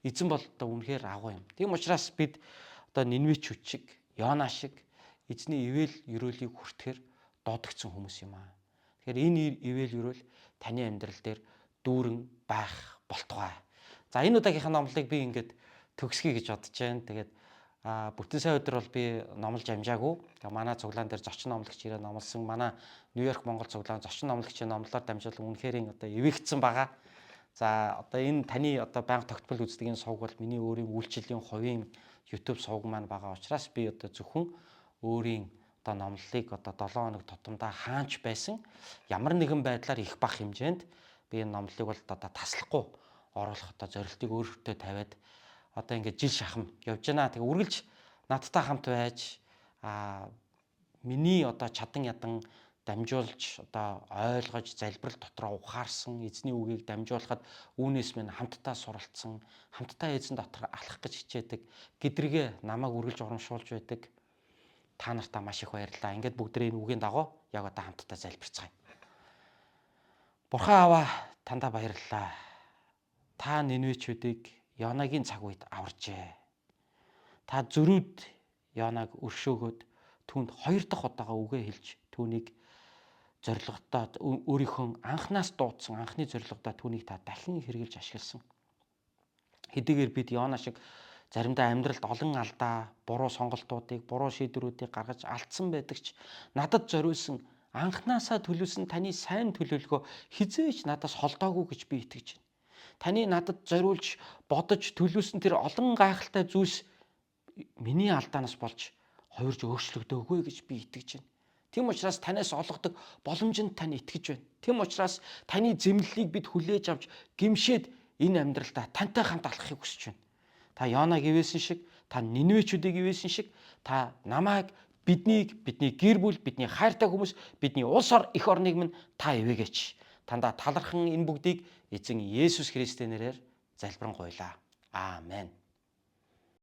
Эзэн бол одоо үнэхээр агуу юм. Тийм учраас бид одоо Нинвечүүд шиг, Йона шиг эзний ивэл ерөөлийг хүртэхээр дуудагдсан хүмүүс юм аа. Тэгэхээр энэ ивэл ерөөл таны амьдрал дээр дүүрэн байх болтугай. За энэ удаагийнхаа номлыг би ингээд төгсгий гэж бодож байна. Тэгээд бүтэн сая өдөр бол би номлож амжаагүй. Тэгээ манай цуглаан дээр зочин номлогч ирээ номлосон. Манай Нью-Йорк Монгол цуглаан зочин номлогчийн номлоор дамжуулан үнэхээр одоо эвэгцсэн байгаа. За одоо энэ таны одоо байнга тогтмол үздэг энэ сувг бол миний өөрийн үйлчлэлийн хувийн YouTube сувг маань байгаа учраас би одоо зөвхөн өөрийн одоо номлолыг одоо 7 хоног тутамдаа хаанч байсан ямар нэгэн байдлаар их бах хэмжээнд би энэ номлолыг бол одоо таслахгүй оруулах одоо зорилтыг өөртөө тавиад одоо ингээд жил шахам явж байна. Тэгээ үргэлж надтай хамт байж миний одоо чадан ядан дамжуулж одоо ойлгож залбирал дотроо ухаарсан эзний үгийг дамжуулахад үүнээс минь хамтдаа суралцсан, хамтдаа эзэн дотор алхах гэж хичээдэг, гэдрэгээ намайг үргэлж урамшуулж байдаг. Та нартаа маш их баярлалаа. Ингээд бүгдээ энэ үгийн дагуу яг одоо хамтдаа залбирцгаая. Бурхан Аава, тандаа баярлалаа. Та Нинвечүүдийг Йонагийн цаг үед аваржээ. Та зөрүүд Йонаг өршөөгөөд түүнд 2 дахь удаага үгээ хэлж түүнийг зорилготой өөрийнхөө анхнаас дуудсан анхны зорилгодоо түүнийг та дахин хэрэгжилж ашигласан. Хэдийгээр бид Йона шиг заримдаа амьдралд олон алдаа, буруу сонголтуудыг, буруу шийдвэрүүдийг гаргаж алдсан байдаг ч надад зориулсан анхнаасаа төлөвлөсөн таны сайн төлөвлөгөө хизээч надаас холдоогүй гэж би итгэж байна. Таны надад зориулж, бодож төлөвлөсөн тэр олон гайхалтай зүйлс миний алдаанаас болж хувирж өөрчлөгдөөгүй гэж би итгэж байна. Тийм учраас танаас олгодог боломжинд тань итгэж байна. Тийм учраас таны зэмлэлийг бид хүлээж авч гимшээд энэ амьдралдаа тантай хамт алхахыг хүсэж байна. Та Йонаг ивэсэн шиг, та Нинвечүүдийг ивэсэн шиг, та намайг, бидний гэр бүл, бидний хайртай хүмүүс, бидний улс ор, эх орныг минь та ивэгээч. Тандаа талархан энэ бүгдийг эзэн Есүс Христийн нэрээр залбирanгуйлаа. Аамен.